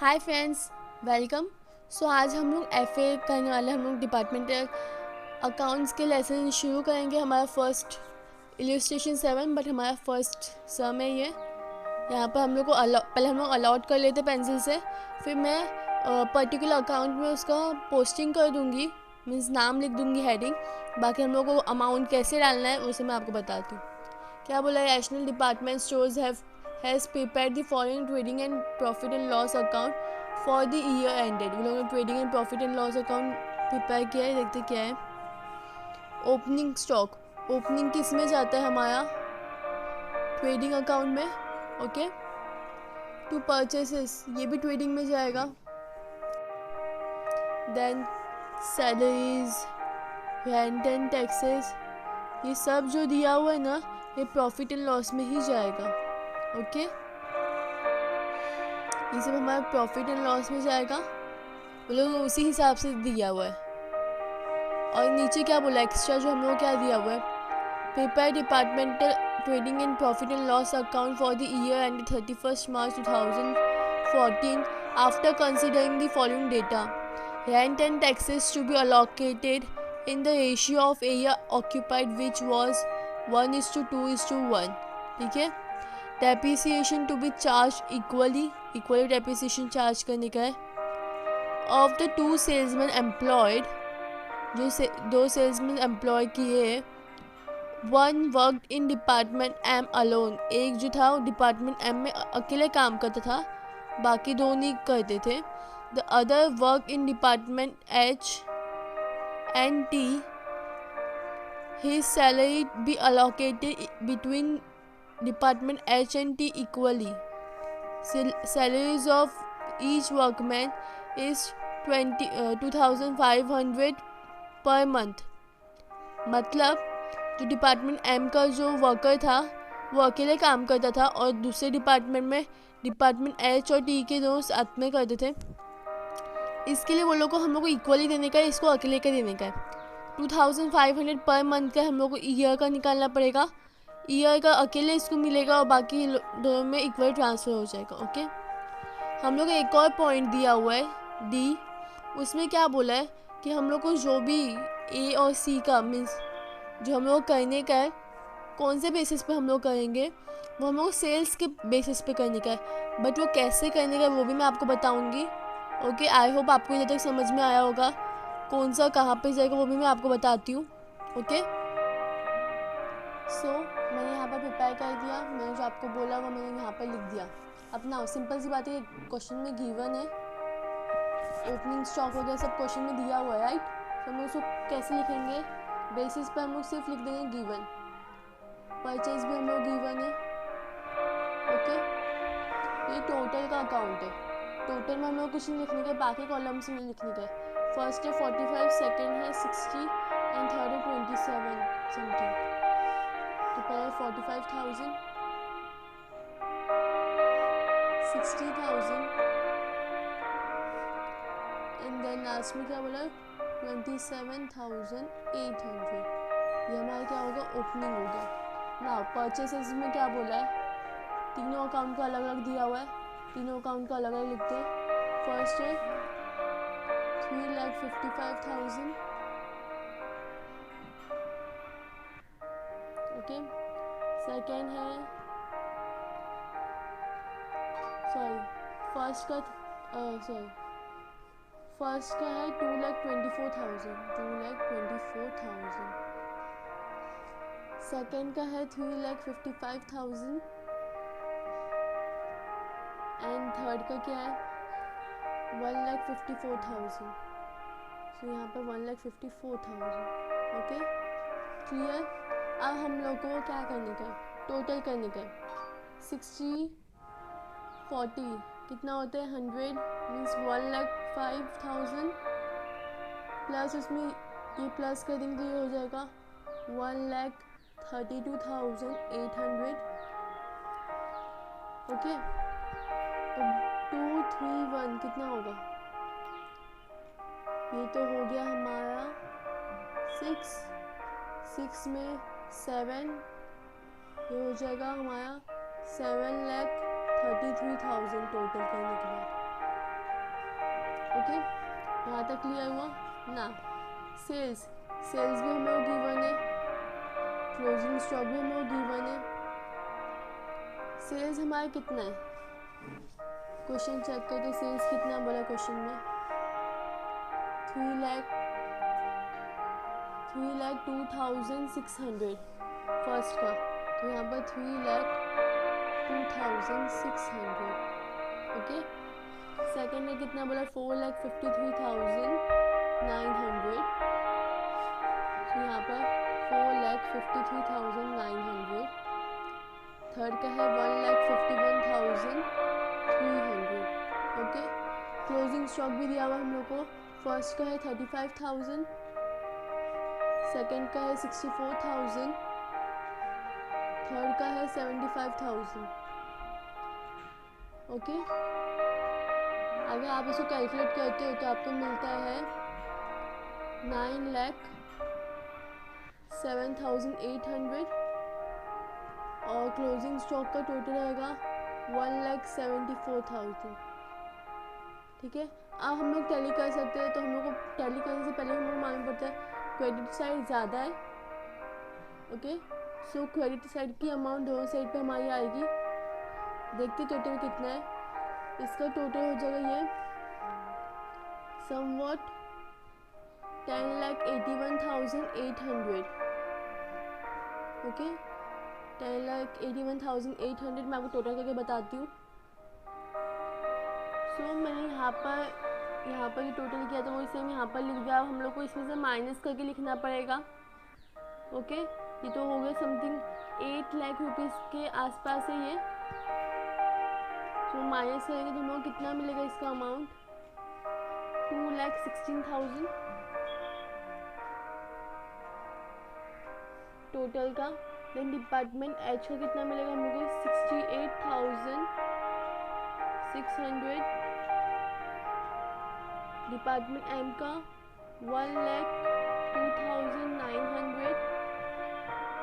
Hi friends, welcome. सो आज हम लोग एफए करने वाले हम लोग डिपार्टमेंटल अकाउंट्स के लेसन शुरू करेंगे। हमारा फर्स्ट इलस्ट्रेशन 7 बट हमारा फर्स्ट सम है ये। यहाँ पर हम लोग को पहले हम लोग अलॉट कर लेते पेंसिल से, फिर मैं पर्टिकुलर अकाउंट में उसका पोस्टिंग कर दूँगी, मीन्स नाम लिख दूँगी, हेडिंग। बाकी हम लोग को अमाउंट कैसे डालना है उसे मैं आपको बताती हूँ। क्या बोला है, national department stores has prepared the following trading and profit and loss account for the year ended. वो लोगों ने trading and profit and loss account prepare किया है। देखते क्या है। ओपनिंग स्टॉक, ओपनिंग किस में जाता है हमारा, ट्रेडिंग अकाउंट में। ओके। टू परचेसेस, ये भी ट्रेडिंग में जाएगा। Then salaries, rent and taxes, ये सब जो दिया हुआ है ना, ये प्रॉफिट एंड लॉस में ही जाएगा। ओके, ये सब हमारा प्रॉफिट एंड लॉस में जाएगा, वो लोग उसी हिसाब से दिया हुआ है। और नीचे क्या बोला, एक्स्ट्रा जो हम लोग क्या दिया हुआ है, prepare departmental trading and profit and loss account for the year end 31 March 2014 after considering the following data. Rent and taxes to be allocated in the ratio of area occupied which was 1:2:1। ठीक है। Depreciation to be charged equally depreciation charge करने का है। Of the two salesman employed, जो दो salesman employee किए, one worked in department M alone, एक जो था वो डिपार्टमेंट एम में अकेले काम करता था, बाकी दो नहीं करते थे। The other work in department H and T, his salary be allocated between department H and T equally. Salaries of each workman is 2500 per month। मतलब जो डिपार्टमेंट M का जो वर्कर था वो अकेले काम करता था और दूसरे डिपार्टमेंट में डिपार्टमेंट H और T के दोनों साथ में करते थे। इसके लिए वो लोग को हम लोग को इक्वली देने का है, इसको अकेले का देने का है। 2500 पर मंथ का हम लोग को ईयर का निकालना पड़ेगा। ईयर का अकेले इसको मिलेगा और बाकी दोनों में इक्वल ट्रांसफ़र हो जाएगा। ओके। हम लोग एक और पॉइंट दिया हुआ है डी, उसमें क्या बोला है कि हम लोग को जो भी ए और सी का मीन्स जो हम लोग करने का है, कौन से बेसिस पे हम लोग करेंगे, वो हम लोग सेल्स के बेसिस पे करने का है। बट वो कैसे करने का है वो भी मैं आपको बताऊँगी। ओके, आई होप आपको इधर तक समझ में आया होगा। कौन सा कहाँ पे जाएगा वो भी मैं आपको बताती हूँ। ओके। सो मैंने यहाँ पर प्रिपेयर कर दिया, मैंने जो आपको बोला वो मैंने यहाँ पर लिख दिया। अपना सिंपल सी बात है, क्वेश्चन में गिवन है, ओपनिंग स्टॉक वगैरह सब क्वेश्चन में दिया हुआ है, राइट। तो हम उसको कैसे लिखेंगे, बेसिस पे हम लोग सिर्फ लिख देंगे गिवन। परचेज भी हम लोग गिवन है। ओके, ये टोटल का अकाउंट है। टोटल में हम लोग कुछ नहीं लिखने का, बाकी कॉलम्स में लिखने का है। फर्स्ट है 45, सेकेंड है 60 एंड थर्ड है 27 समथिंग। तो पहले 45,000, 60,000 एंड देन लास्ट में क्या बोला 27,800। ये हमारा क्या होगा, ओपनिंग हो गया ना। परचेसेस में क्या बोला है, तीनों अकाउंट का अलग अलग दिया हुआ है, तीनों अकाउंट का अलग अलग लिखते हैं। फर्स्ट है 3,55,000। ओके। सेकेंड है फर्स्ट का है 2,24,000। सेकेंड का है 3,55,000 एंड थर्ड का क्या है 1,54,000। सो यहाँ पर 1,54,000। Okay, clear. अब हम लोग को क्या करने का है, टोटल करने का है। 60 40 कितना होता है 100, मीन्स 1,05,000 प्लस उसमें ये प्लस कर देंगे तो ये हो जाएगा 1,32,800। ओके, तो 231 कितना होगा, ये तो हो गया हमारा 6 में 7, ये हो जाएगा हमारा 7,33,000 टोटल करने के बाद। यहाँ तक क्लियर हुआ ना। सेल्स भी हमें वो गिवन है, क्लोजिंग स्टॉक भी हमें वो गिवन है। सेल्स हमारा कितना है, क्वेश्चन चेक करते सेल्स कितना बोला क्वेश्चन में, 3,02,600 फर्स्ट का, तो यहाँ पर 3,02,600। ओके, सेकेंड में कितना बोला, 4,53,900, तो यहाँ पर 4,53,900। थर्ड का है 1,51,300। ओके, क्लोजिंग स्टॉक भी दिया हुआ हम लोग को, फर्स्ट का है 35,000, सेकेंड का है 64,000, थर्ड का है 75,000। ओके, अगर आप इसको कैलकुलेट करते हो तो आपको मिलता है 9,07,800 और क्लोजिंग स्टॉक का टोटल रहेगा 1,74,000। ठीक है, अब हम लोग टैली कर सकते हैं, तो हम लोग को टैली करने से पहले हम लोग मालूम पड़ता है क्रेडिट साइड ज़्यादा है। ओके, सो क्रेडिट साइड की अमाउंट दोनों साइड पे हमारी आएगी। देखते टोटल कितना है, इसका टोटल हो जाएगा ये समवॉट 10,81,800। ओके, 10,81,800 मैं आपको टोटल करके बताती हूँ। सो मैंने यहाँ पर ये टोटल किया, तो वो इसे हम यहाँ पर लिख दिया। हम लोग को इसमें से माइनस करके लिखना पड़ेगा। ओके, ये तो हो गया समथिंग 8 लाख रुपीज़ के आसपास है ये। तो माइनस करेंगे तो हम लोग कितना मिलेगा इसका अमाउंट, 2,16,000 टोटल का। देन डिपार्टमेंट एच का कितना मिलेगा हम लोग को, 68,600। डिपार्टमेंट एम का 1,02,900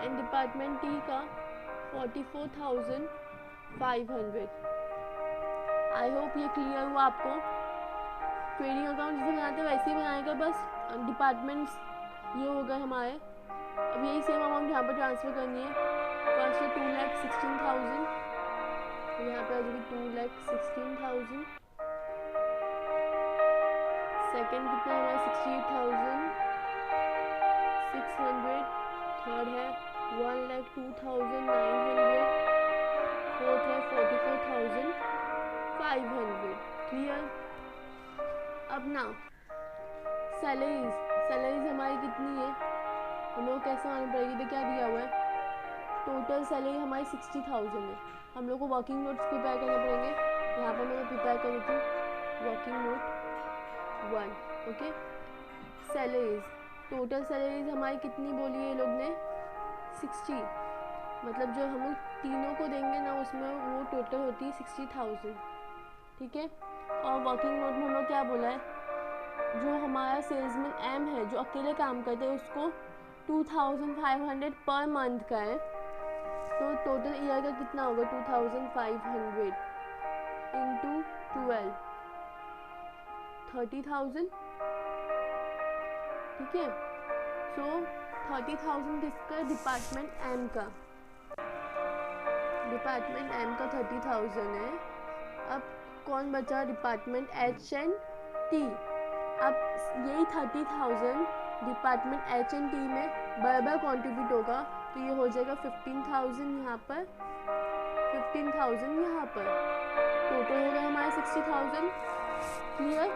एंड डिपार्टमेंट टी का 44,500। आई होप ये क्लियर हुआ आपको। ट्रेडिंग अकाउंट जैसे बनाते हैं वैसे ही बनाएगा, बस डिपार्टमेंट्स ये हो गए हमारे। अब यही सेम अमाउंट यहाँ पर ट्रांसफ़र करनी है। फर्स्ट है 2,16,000, तो यहाँ पर आ जाएगी 2,16,000। सेकेंड कितना हमारा 68,600। थर्ड है 1,02,900। फोर्थ है 44,500। क्लियर। अब ना सैलरीज हमारी कितनी है, हम लोग कैसे मालूम पड़ेगी, तो क्या दिया हुआ है, टोटल सैलरी हमारी 60,000 है। हम लोग को वर्किंग नोट्स प्रिपेयर करने पड़ेंगे। यहाँ पर मैंने प्रिपेयर करी थी working note 1। Okay, salaries, total salaries हमारी कितनी बोली है ये लोग ने, 60, मतलब जो हम लोग तीनों को देंगे ना उसमें वो टोटल होती है 60,000। ठीक है, और वर्किंग नोट में हम लोग क्या बोला है, जो हमारा सेल्समैन एम है जो अकेले काम करते हैं उसको 2,500 पर मंथ का है, तो टोटल ईयर का कितना होगा, 2,500 इंटू 12, 30,000। ठीक है, सो 30,000 किसका, डिपार्टमेंट एम का, डिपार्टमेंट एम का 30,000 है। अब कौन बचा, डिपार्टमेंट एच एंड टी। अब यही 30,000 डिपार्टमेंट एच एंड टी में बराबर कॉन्ट्रीब्यूट होगा, तो ये हो जाएगा 15,000 यहाँ पर, 15,000 यहाँ पर, टोटल हो गया हमारे 60,000। क्लियर।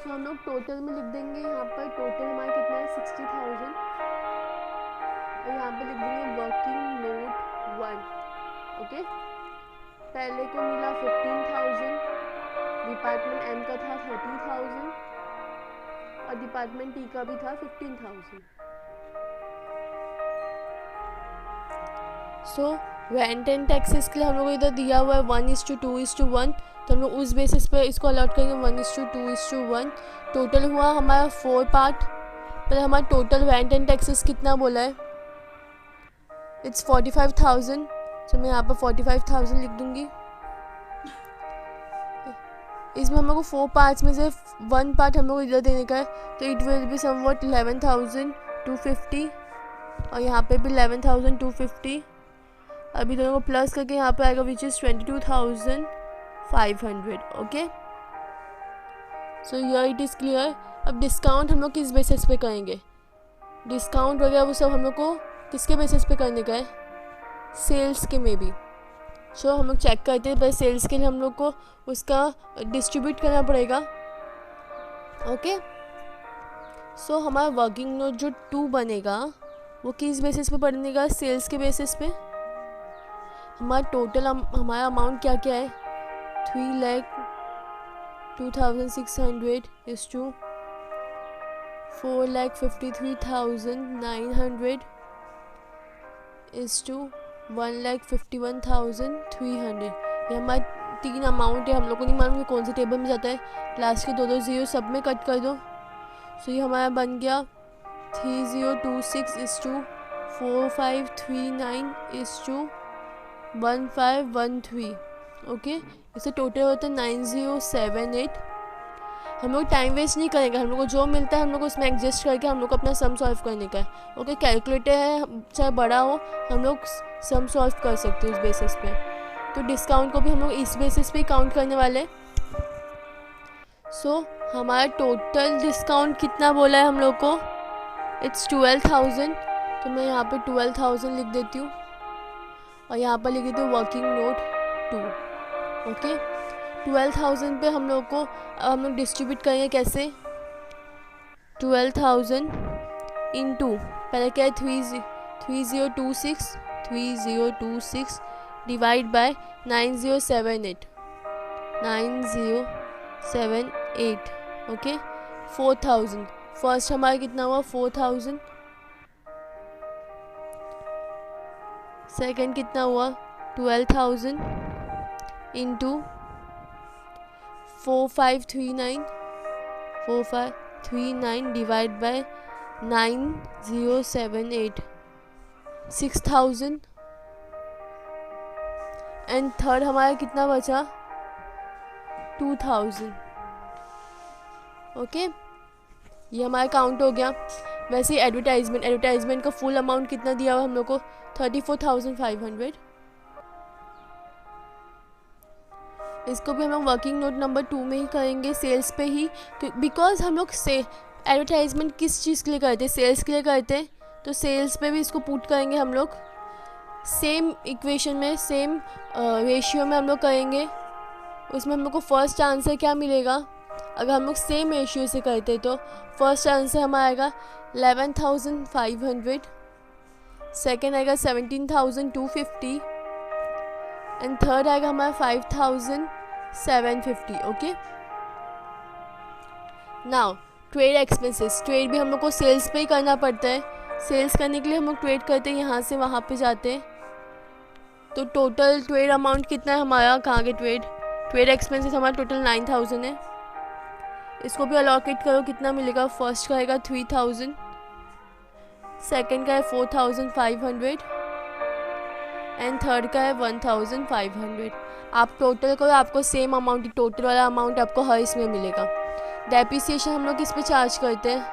सो हम लोग टोटल में लिख देंगे, यहाँ पर टोटल हमारा कितना है 60,000, और यहाँ पर लिख देंगे वर्किंग नोट 1। ओके, पहले को मिला 15,000, डिपार्टमेंट एम का था 30,000 और डिपार्टमेंट टी का भी था 15,000। सो रेंट एंड टैक्सेस के लिए हम लोग को इधर दिया हुआ है 1:2:1, तो हम लोग उस बेसिस पे इसको अलॉट करेंगे 1:2:1। टोटल हुआ हमारा 4 पार्ट। पर हमारा टोटल रेंट एंड टैक्सेस कितना बोला है, इट्स 45,000, तो मैं यहाँ पर 45,000 लिख दूँगी। इसमें हम लोग को 4 पार्ट्स में से 1 पार्ट हम लोग को इधर देने का है, तो इट विल बी समवट 11,250 और यहाँ पे भी 11,250। अभी दोनों को प्लस करके यहाँ पे आएगा which is 22,500। Okay, so here it is clear. अब डिस्काउंट हम लोग किस बेसिस पे करेंगे, डिस्काउंट वगैरह वो सब हम लोग को किसके बेसिस पे करने का है, सेल्स के में भी। सो हम लोग चेक करते हैं, पहले सेल्स के लिए हम लोग को उसका डिस्ट्रीब्यूट करना पड़ेगा। ओके, सो हमारा वर्किंग नोट जो 2 बनेगा वो किस बेसिस पे बनेगा, सेल्स के बेसिस पे। हमारा टोटल हमारा अमाउंट क्या क्या है, 3,02,600 इज टू 4,53,900 इज टू 1,51,300। ये हमारे 3 अमाउंट है, हम लोग को नहीं मालूम कि कौन से टेबल में जाता है। लास्ट के 2 जीरो सब में कट कर दो। सो ये हमारा बन गया 3026 is to 4539 is to 1513। Okay, इससे टोटल होता है 9078। हम लोग टाइम वेस्ट नहीं करेंगे, हम लोग को जो मिलता है हम लोग को उसमें एडजस्ट करके हम लोग को अपना सम सॉल्व करने का है। ओके, कैलकुलेटर है चाहे बड़ा हो हम लोग सम सॉल्व कर सकते हैं उस बेसिस पे। तो डिस्काउंट को भी हम लोग इस बेसिस पे काउंट करने वाले हैं। सो हमारा टोटल डिस्काउंट कितना बोला है हम लोग को, इट्स 12,000। तो मैं यहाँ पे 12,000 लिख देती हूँ और यहाँ पर लिख देती हूँ वर्किंग नोट 2। ओके, 12,000 पे हम लोग को हम लोग डिस्ट्रीब्यूट करेंगे कैसे, 12,000 इंटू पहले क्या है 3026 डिवाइड बाय 9078। ओके, 4,000 फर्स्ट हमारा कितना हुआ 4,000, सेकेंड कितना हुआ 12,000 into 4539 divide by 9078 6,000। And third हमारा कितना बचा 2,000। ओके, ये हमारा काउंट हो गया। वैसे एडवर्टाइजमेंट का फुल अमाउंट कितना दिया हुआ हम लोग को 34,500। इसको भी हम लोग वर्किंग नोट नंबर 2 में ही करेंगे, सेल्स पे ही, बिकॉज हम लोग से एडवर्टाइजमेंट किस चीज़ के लिए करते हैं, सेल्स के लिए करते हैं, तो सेल्स पे भी इसको पुट करेंगे हम लोग सेम इक्वेशन में, सेम रेशियो में हम लोग करेंगे। उसमें हम लोग को फर्स्ट आंसर क्या मिलेगा, अगर हम लोग सेम रेशियो से करते तो फर्स्ट आंसर हमारा आएगा 11,500, सेकेंड आएगा 17,250 एंड थर्ड आएगा हमारा 5,750। Okay, now trade expenses, trade भी हम लोग को सेल्स पे ही करना पड़ता है। सेल्स करने के लिए हम लोग ट्रेड करते हैं, यहाँ से वहाँ पे जाते हैं। तो टोटल ट्रेड अमाउंट कितना है हमारा, कहाँ के ट्रेड एक्सपेंसेस हमारा टोटल 9,000 है। इसको भी अलॉकेट करो, कितना मिलेगा, फर्स्ट का आएगा 3,000, सेकेंड का है 4,500 एंड थर्ड का है 1,500। आप टोटल करो, आपको सेम अमाउंट, टोटल वाला अमाउंट आपको हर इसमें मिलेगा। डेप्रिसिएशन हम लोग किस पे चार्ज करते हैं,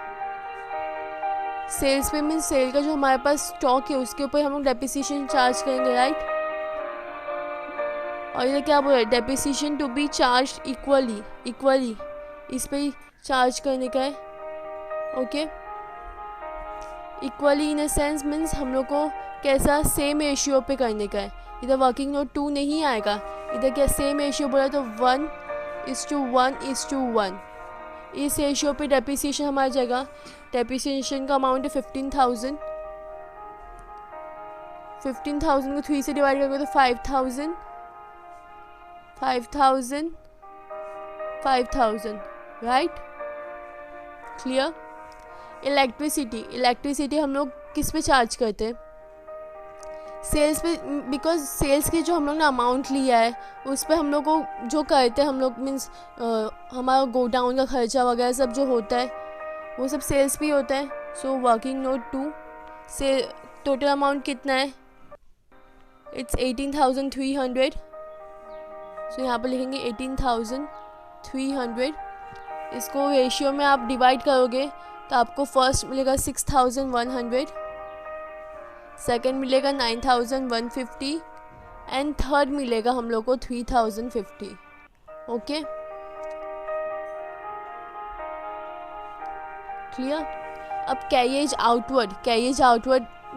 सेल्स पे, मीन सेल का जो हमारे पास स्टॉक है उसके ऊपर हम लोग डेप्रिसिएशन चार्ज करेंगे, राइट। और ये क्या बोल रहा है, depreciation to be charged equally इस पे ही चार्ज करने का है। Okay, equally in a sense means हम लोग को कैसा, सेम रेशियो पे करने का है। इधर वर्किंग नोट 2 नहीं आएगा, इधर क्या सेम रेशियो बोला तो 1:1:1। इस रेशियो पे डेप्रिसिएशन हमारा जाएगा। डेप्रिसिएशन का अमाउंट है 15,000। 15,000 को 3 से डिवाइड करोगे तो 5,000 राइट, क्लियर। इलेक्ट्रिसिटी हम लोग किस पे चार्ज करते हैं, सेल्स पे, बिकॉज सेल्स की जो हम लोग ने अमाउंट लिया है उस पर हम लोग को जो करते हैं हम लोग, मीन्स हमारा गोडाउन का खर्चा वगैरह सब जो होता है वो सब सेल्स पे ही होता है। सो वर्किंग नोट 2 से टोटल अमाउंट कितना है, इट्स 18,300। सो यहाँ पर लिखेंगे 18,300 300। इसको रेशियो में आप डिवाइड करोगे तो आपको फर्स्ट मिलेगा 6100, सेकंड मिलेगा 9150 एंड थर्ड मिलेगा हम लोग को 3050। Okay, clear. अब कैरियज आउटवर्ड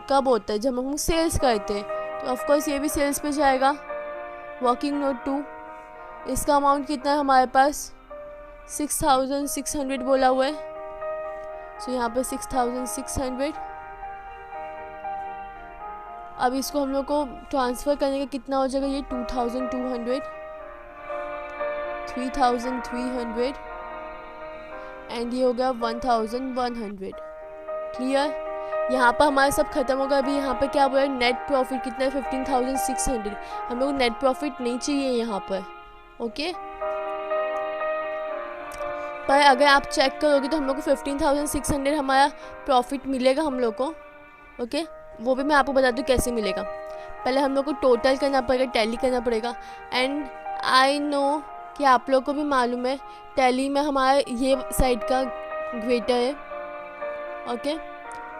कब होता है? जब हम सेल्स करते हैं, तो ऑफ कोर्स ये भी सेल्स पे जाएगा। वर्किंग नोट 2, इसका अमाउंट कितना है हमारे पास? 6600 बोला हुआ है। सो यहाँ पे 6600। अब इसको हम लोग को ट्रांसफ़र करने का कितना हो जाएगा? ये 2200, 3300 एंड ये हो गया 1100। क्लियर। यहाँ पर हमारा सब खत्म होगा। अभी यहाँ पे क्या बोला है? नेट प्रॉफिट कितना है? 15600। हम लोग नेट प्रॉफिट नहीं चाहिए यहाँ पर। ओके, पर अगर आप चेक करोगे तो हम लोग को 15600 हमारा प्रॉफिट मिलेगा हम लोग को। ओके, वो भी मैं आपको बता दूँ कैसे मिलेगा। पहले हम लोग को टोटल करना पड़ेगा, टैली करना पड़ेगा। एंड आई नो कि आप लोग को भी मालूम है, टैली में हमारा ये साइड का ग्रेटर है। ओके,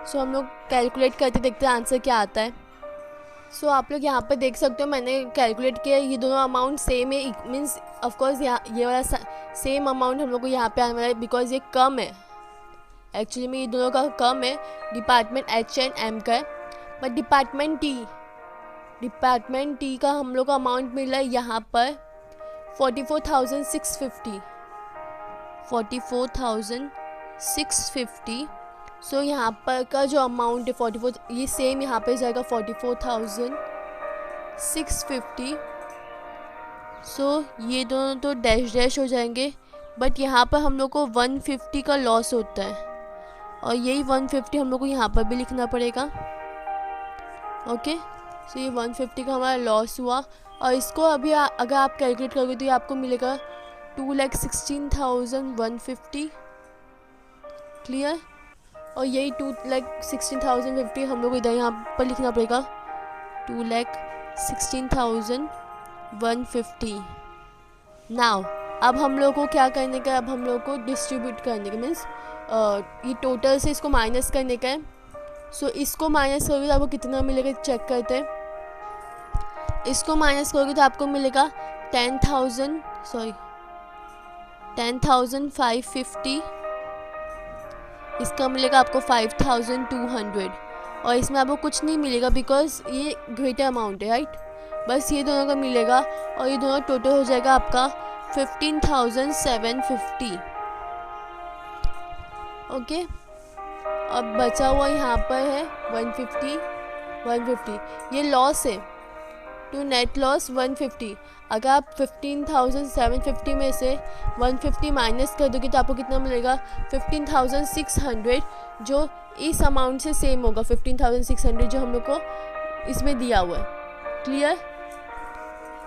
सो हम लोग कैलकुलेट करते देखते हैं आंसर क्या आता है। सो आप लोग यहाँ पर देख सकते हो, मैंने कैलकुलेट किया, ये दोनों अमाउंट सेम है। मीन्स ऑफकोर्स ये वाला सेम अमाउंट हम लोग को यहाँ पे आने वाला है, बिकॉज ये कम है। एक्चुअली में ये दोनों का कम है, डिपार्टमेंट एच एंड एम का है। बट डिपार्टमेंट टी का हम लोग का अमाउंट मिला है यहाँ पर 44,650। 44,650। सो यहाँ पर का जो अमाउंट है 44, ये सेम यहाँ पे जाएगा 44,650। सो ये दोनों तो डैश डैश हो जाएंगे। बट यहाँ पर हम लोग को 150 का लॉस होता है, और यही 150 हम लोग को यहाँ पर भी लिखना पड़ेगा। ओके, सो ये 150 का हमारा लॉस हुआ। और इसको अभी अगर आप कैलकुलेट करोगे तो ये आपको मिलेगा 2,16,150। क्लियर। और यही 2,16,050 हम लोग इधर यहाँ पर लिखना पड़ेगा, 2,16,150। नाउ अब हम लोग को क्या करने का है? अब हम लोग को डिस्ट्रीब्यूट करने का, मीन्स ये टोटल से इसको माइनस करने का है। सो इसको माइनस करोगे तो आपको कितना मिलेगा चेक करते हैं। इसको माइनस करोगे तो आपको मिलेगा 10,550। इसका मिलेगा आपको 5,200। और इसमें आपको कुछ नहीं मिलेगा बिकॉज ये ग्रेटर अमाउंट है, राइट। बस ये दोनों का मिलेगा, और ये दोनों टोटल हो जाएगा आपका 15,750। ओके, अब बचा हुआ यहाँ पर है 150। ये लॉस है, टू नेट लॉस 150। अगर आप 15,750 में से 150 माइनस कर दोगे तो आपको कितना मिलेगा? 15,600, जो इस अमाउंट से सेम होगा। 15,600 जो हम लोग को इसमें दिया हुआ है। Clear.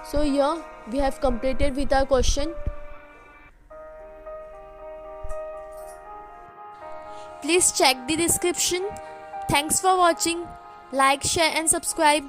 So here we have completed with our question. Please check the description. Thanks for watching. Like, share and subscribe.